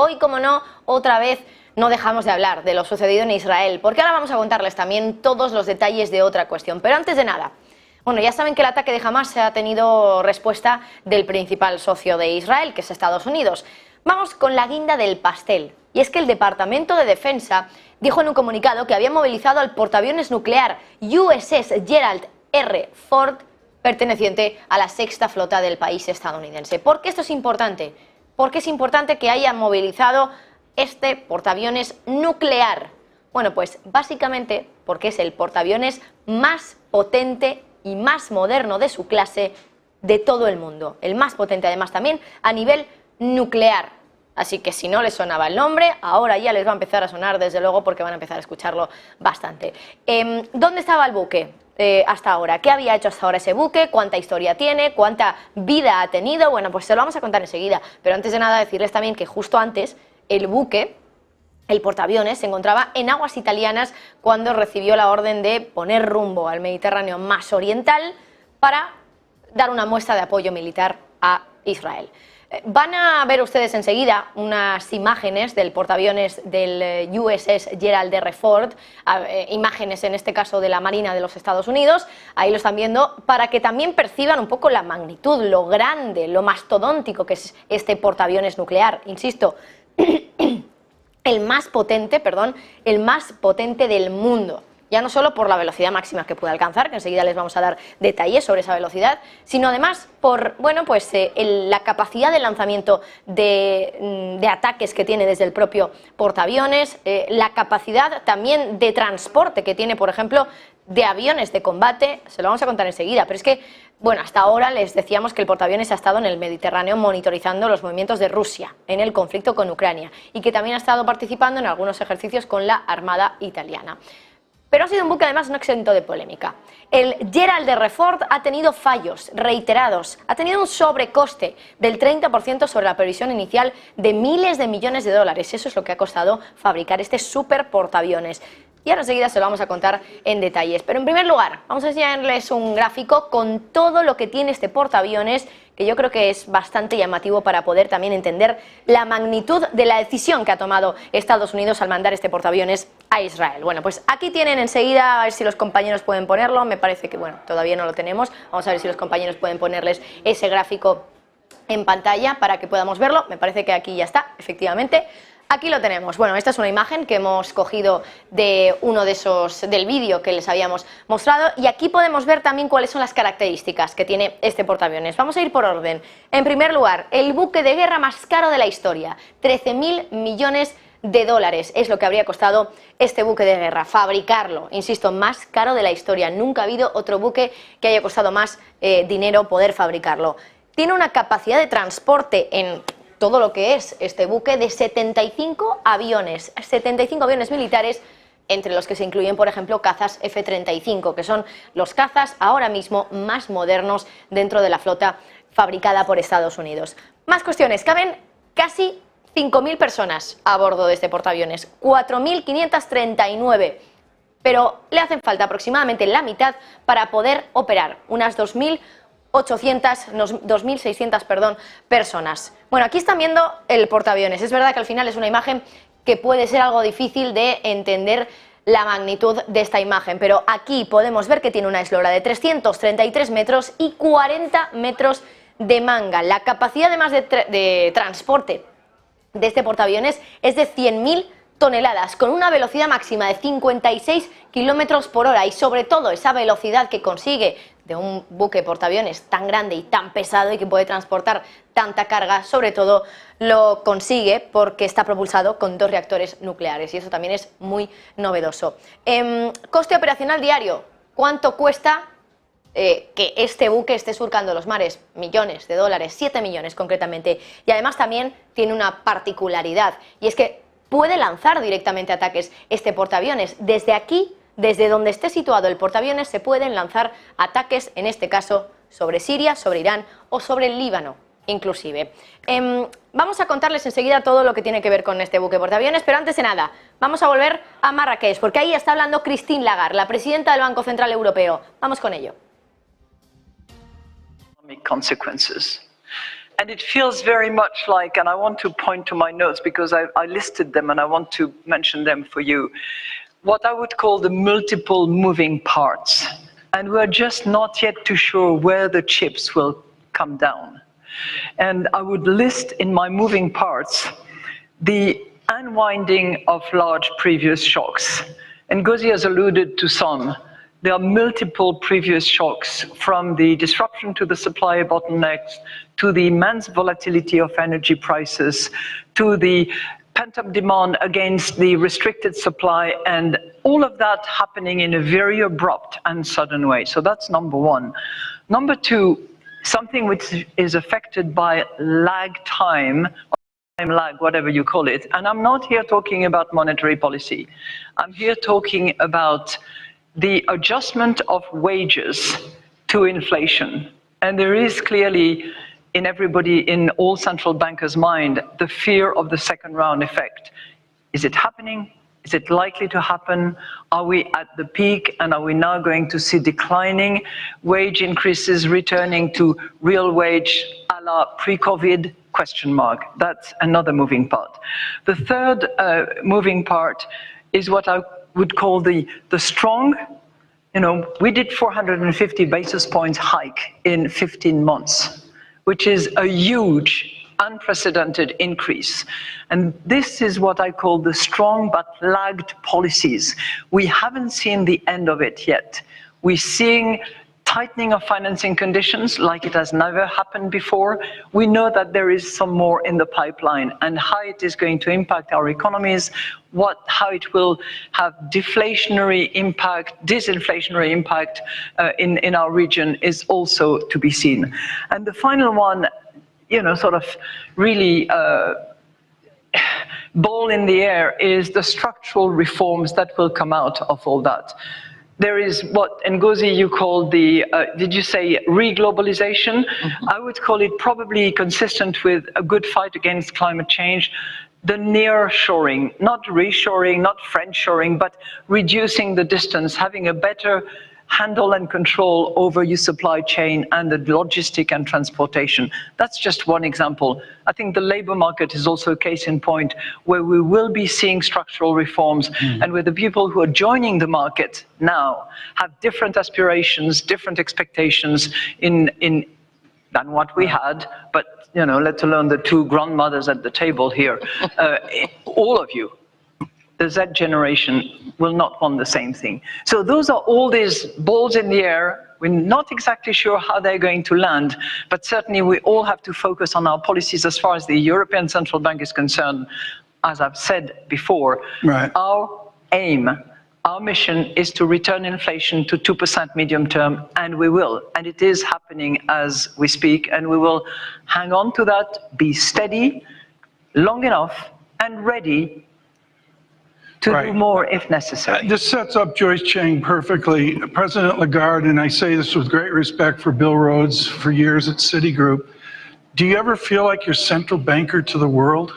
hoy, como no, otra vez no dejamos de hablar de lo sucedido en Israel, porque ahora vamos a contarles también todos los detalles de otra cuestión. Pero antes de nada, bueno, ya saben que el ataque de Hamas ha tenido respuesta del principal socio de Israel, que es Estados Unidos. Vamos con la guinda del pastel. Y es que el Departamento de Defensa dijo en un comunicado que había movilizado al portaaviones nuclear USS Gerald R. Ford, perteneciente a la sexta flota del país estadounidense. ¿Por qué esto es importante? Porque es importante que haya movilizado este portaaviones nuclear. Bueno, pues básicamente porque es el portaaviones más potente y más moderno de su clase de todo el mundo. El más potente además también a nivel nuclear. Así que si no les sonaba el nombre, ahora ya les va a empezar a sonar desde luego porque van a empezar a escucharlo bastante. ¿Dónde estaba el buque hasta ahora? ¿Qué había hecho hasta ahora ese buque? ¿Cuánta historia tiene? ¿Cuánta vida ha tenido? Bueno, pues se lo vamos a contar enseguida. Pero antes de nada decirles también que justo antes el buque, el portaaviones, se encontraba en aguas italianas cuando recibió la orden de poner rumbo al Mediterráneo más oriental para dar una muestra de apoyo militar a Israel. Van a ver ustedes enseguida unas imágenes del portaaviones del USS Gerald R. Ford, imágenes en este caso de la Marina de los Estados Unidos, ahí lo están viendo, para que también perciban un poco la magnitud, lo grande, lo mastodóntico que es este portaaviones nuclear, insisto, el más potente del mundo. Ya no solo por la velocidad máxima que puede alcanzar, que enseguida les vamos a dar detalles sobre esa velocidad, sino además por la capacidad de lanzamiento de ataques que tiene desde el propio portaaviones, la capacidad también de transporte que tiene, por ejemplo, de aviones de combate. Se lo vamos a contar enseguida, pero es que, bueno, hasta ahora les decíamos que el portaaviones ha estado en el Mediterráneo monitorizando los movimientos de Rusia en el conflicto con Ucrania y que también ha estado participando en algunos ejercicios con la Armada italiana. Pero ha sido un buque además no exento de polémica. El Gerald R. Ford ha tenido fallos reiterados, ha tenido un sobrecoste del 30% sobre la previsión inicial de miles de millones de dólares. Eso es lo que ha costado fabricar este super portaaviones. Y ahora enseguida se lo vamos a contar en detalles. Pero en primer lugar, vamos a enseñarles un gráfico con todo lo que tiene este portaaviones, que yo creo que es bastante llamativo para poder también entender la magnitud de la decisión que ha tomado Estados Unidos al mandar este portaaviones a Israel. Bueno, pues aquí tienen enseguida, a ver si los compañeros pueden ponerlo, me parece que, bueno, todavía no lo tenemos, vamos a ver si los compañeros pueden ponerles ese gráfico en pantalla para que podamos verlo, me parece que aquí ya está, efectivamente. Aquí lo tenemos. Bueno, esta es una imagen que hemos cogido de uno de esos del vídeo que les habíamos mostrado y aquí podemos ver también cuáles son las características que tiene este portaaviones. Vamos a ir por orden. En primer lugar, el buque de guerra más caro de la historia, 13.000 millones de dólares es lo que habría costado este buque de guerra, fabricarlo, insisto, más caro de la historia. Nunca ha habido otro buque que haya costado más dinero poder fabricarlo. Tiene una capacidad de transporte en todo lo que es este buque de 75 aviones militares, entre los que se incluyen, por ejemplo, cazas F-35, que son los cazas ahora mismo más modernos dentro de la flota fabricada por Estados Unidos. Más cuestiones, caben casi 5.000 personas a bordo de este portaaviones, 4.539, pero le hacen falta aproximadamente la mitad para poder operar, unas 2.600 personas. Bueno, aquí están viendo el portaaviones. Es verdad que al final es una imagen que puede ser algo difícil de entender la magnitud de esta imagen, pero aquí podemos ver que tiene una eslora de 333 metros y 40 metros de manga. La capacidad además de transporte de este portaaviones es de 100.000 toneladas, con una velocidad máxima de 56 kilómetros por hora y sobre todo esa velocidad que consigue de un buque portaaviones tan grande y tan pesado y que puede transportar tanta carga, sobre todo lo consigue porque está propulsado con 2 reactores nucleares y eso también es muy novedoso. Coste operacional diario, ¿cuánto cuesta que este buque esté surcando los mares? Millones de dólares, 7 millones concretamente, y además también tiene una particularidad y es que puede lanzar directamente ataques este portaaviones. Desde aquí, desde donde esté situado el portaaviones, se pueden lanzar ataques, en este caso, sobre Siria, sobre Irán o sobre el Líbano, inclusive. Vamos a contarles enseguida todo lo que tiene que ver con este buque portaaviones, pero antes de nada, vamos a volver a Marrakech, porque ahí está hablando Christine Lagarde, la presidenta del Banco Central Europeo. Vamos con ello. And it feels very much like, and I want to point to my notes because I listed them and I want to mention them for you, what I would call the multiple moving parts. And we're just not yet too sure where the chips will come down. And I would list in my moving parts the unwinding of large previous shocks. And Ngozi has alluded to some. There are multiple previous shocks, from the disruption to the supply bottlenecks, to the immense volatility of energy prices, to the pent-up demand against the restricted supply, and all of that happening in a very abrupt and sudden way. So that's number one. Number two, something which is affected by lag time lag, whatever you call it. And I'm not here talking about monetary policy. I'm here talking about the adjustment of wages to inflation. And there is clearly in everybody, in all central bankers' mind, the fear of the second round effect. Is it happening? Is it likely to happen? Are we at the peak, and are we now going to see declining wage increases returning to real wage a la pre-COVID? Question mark. That's another moving part. The third moving part is what I would call the strong. You know, we did 450 basis points hike in 15 months, which is a huge, unprecedented increase. And this is what I call the strong but lagged policies. We haven't seen the end of it yet. We're seeing tightening of financing conditions like it has never happened before. We know that there is some more in the pipeline, and how it is going to impact our economies, how it will have deflationary impact, disinflationary impact in our region is also to be seen. And the final one, you know, sort of really ball in the air, is the structural reforms that will come out of all that. There is what, Ngozi, you called the, did you say re-globalization? Mm-hmm. I would call it probably consistent with a good fight against climate change, the near-shoring, not reshoring, not friend-shoring, but reducing the distance, having a better handle and control over your supply chain and the logistic and transportation. That's just one example. I think the labor market is also a case in point where we will be seeing structural reforms, and where the people who are joining the market now have different aspirations, different expectations than what we had, but, you know, let alone the two grandmothers at the table here. All of you, the Z generation, will not want the same thing. So those are all these balls in the air. We're not exactly sure how they're going to land, but certainly we all have to focus on our policies as far as the European Central Bank is concerned. As I've said before, right. Our aim, our mission is to return inflation to 2% medium term, and we will. And it is happening as we speak, and we will hang on to that, be steady, long enough, and ready to do more if necessary. This sets up Joyce Chang perfectly. President Lagarde, and I say this with great respect for Bill Rhodes for years at Citigroup, do you ever feel like you're central banker to the world?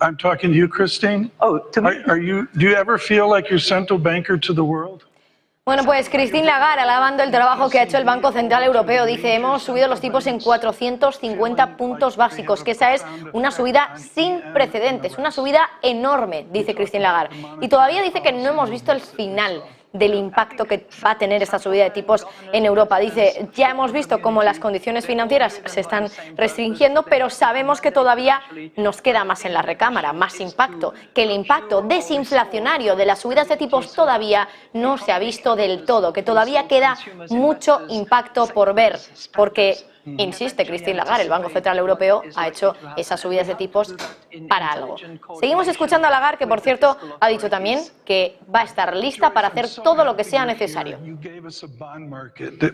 I'm talking to you, Christine. Oh, to me? Do you ever feel like you're central banker to the world? Bueno, pues Christine Lagarde, alabando el trabajo que ha hecho el Banco Central Europeo, dice: hemos subido los tipos en 450 puntos básicos, que esa es una subida sin precedentes, una subida enorme, dice Christine Lagarde. Y todavía dice que no hemos visto el final del impacto que va a tener esta subida de tipos en Europa. Dice: ya hemos visto cómo las condiciones financieras se están restringiendo, pero sabemos que todavía nos queda más en la recámara, más impacto, que el impacto desinflacionario de las subidas de tipos todavía no se ha visto del todo, que todavía queda mucho impacto por ver, porque, insiste Christine Lagarde, el Banco Central Europeo ha hecho esas subidas de tipos para algo. Seguimos escuchando a Lagarde, que por cierto ha dicho también que va a estar lista para hacer todo lo que sea necesario.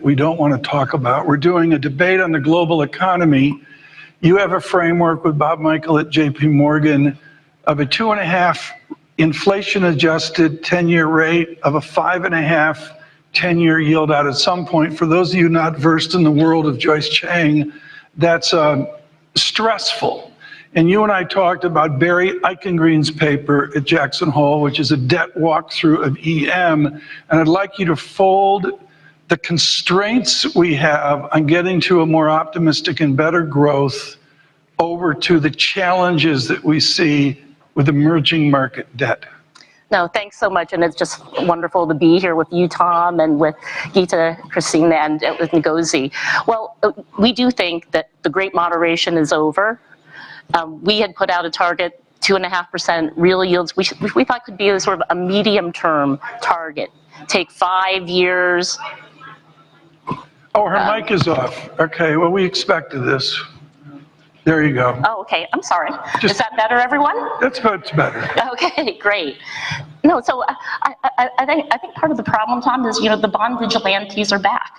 We don't want to talk about. We're doing a debate on the global economy. You have a framework with Bob Michael at JP Morgan of a 2.5 inflation-adjusted 10-year rate, of a 5.5 10-year yield out at some point. For those of you not versed in the world of Joyce Chang, that's stressful. And you and I talked about Barry Eichengreen's paper at Jackson Hole, which is a debt walkthrough of EM. And I'd like you to fold the constraints we have on getting to a more optimistic and better growth over to the challenges that we see with emerging market debt? No, thanks so much, and it's just wonderful to be here with you, Tom, and with Gita, Christina, and with Ngozi. Well, we do think that the great moderation is over. We had put out a target, 2.5% real yields. We thought could be a sort of a medium-term target. Take 5 years. Oh, her mic is off. Okay, well, we expected this. There you go. Oh, okay. I'm sorry. Is that better, everyone? That's better. Okay, great. No, so I think part of the problem, Tom, is the bond vigilantes are back.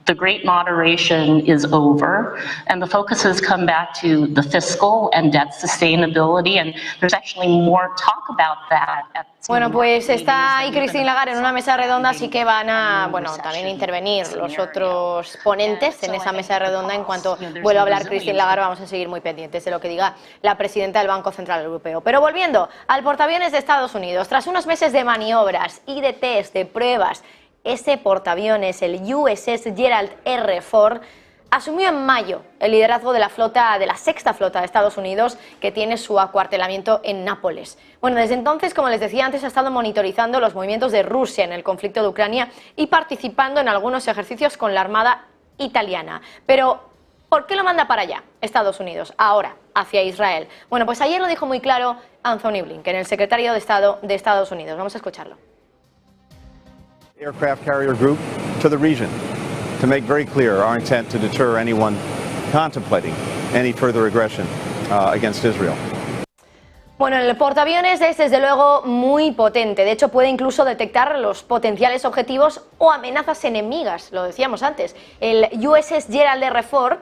The great moderation is over, and the focus has come back to the fiscal and debt sustainability, and there's actually more talk about that. Bueno, pues está ahí Christine Lagarde en una mesa redonda, así que van a, también intervenir los otros ponentes en esa mesa redonda. En cuanto vuelva a hablar Christine Lagarde, vamos a seguir muy pendientes de lo que diga la presidenta del Banco Central Europeo. Pero volviendo al portaaviones de Estados Unidos, tras unos meses de maniobras y de test, de pruebas, ese portaaviones, el USS Gerald R. Ford, asumió en mayo el liderazgo de la flota, de la sexta flota de Estados Unidos, que tiene su acuartelamiento en Nápoles. Bueno, desde entonces, como les decía antes, ha estado monitorizando los movimientos de Rusia en el conflicto de Ucrania y participando en algunos ejercicios con la Armada italiana. Pero, ¿por qué lo manda para allá, Estados Unidos, ahora, hacia Israel? Bueno, pues ayer lo dijo muy claro Anthony Blinken, el secretario de Estado de Estados Unidos. Vamos a escucharlo. Aircraft carrier group to the region to make very clear our intent to deter anyone contemplating any further aggression against Israel. Bueno, el portaaviones es desde luego muy potente, de hecho puede incluso detectar los potenciales objetivos o amenazas enemigas, lo decíamos antes. El USS Gerald R. Ford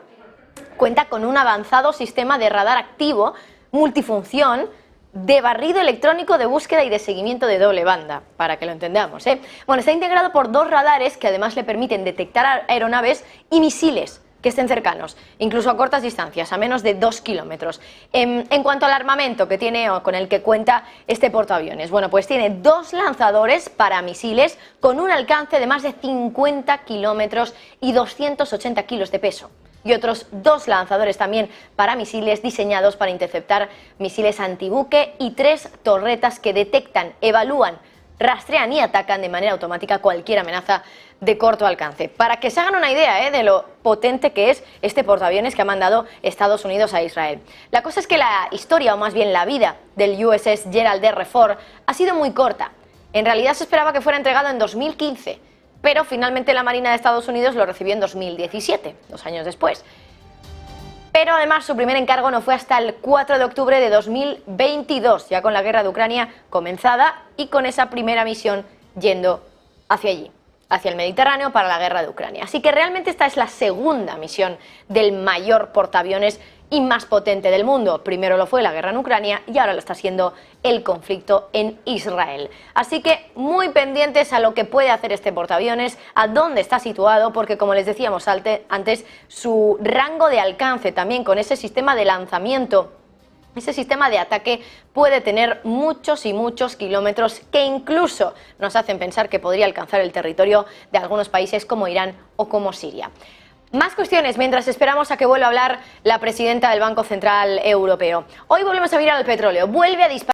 cuenta con un avanzado sistema de radar activo, multifunción, de barrido electrónico de búsqueda y de seguimiento de doble banda, para que lo entendamos, ¿eh? Bueno, está integrado por 2 radares que además le permiten detectar aeronaves y misiles que estén cercanos, incluso a cortas distancias, a menos de 2 kilómetros. En cuanto al armamento que tiene o con el que cuenta este portaaviones, bueno, pues tiene 2 lanzadores para misiles con un alcance de más de 50 kilómetros y 280 kilos de peso. Y otros 2 lanzadores también para misiles diseñados para interceptar misiles antibuque y 3 torretas que detectan, evalúan, rastrean y atacan de manera automática cualquier amenaza de corto alcance. Para que se hagan una idea de lo potente que es este portaaviones que ha mandado Estados Unidos a Israel. La cosa es que la historia, o más bien la vida, del USS Gerald R. Ford ha sido muy corta. En realidad se esperaba que fuera entregado en 2015. Pero finalmente la Marina de Estados Unidos lo recibió en 2017, 2 años después. Pero además su primer encargo no fue hasta el 4 de octubre de 2022, ya con la guerra de Ucrania comenzada y con esa primera misión yendo hacia allí, hacia el Mediterráneo para la guerra de Ucrania. Así que realmente esta es la segunda misión del mayor portaaviones y más potente del mundo. Primero lo fue la guerra en Ucrania y ahora lo está siendo el conflicto en Israel. Así que muy pendientes a lo que puede hacer este portaaviones, a dónde está situado, porque como les decíamos antes, su rango de alcance también con ese sistema de lanzamiento, ese sistema de ataque puede tener muchos y muchos kilómetros que incluso nos hacen pensar que podría alcanzar el territorio de algunos países como Irán o como Siria. Más cuestiones mientras esperamos a que vuelva a hablar la presidenta del Banco Central Europeo. Hoy volvemos a mirar al petróleo. Vuelve a disparar.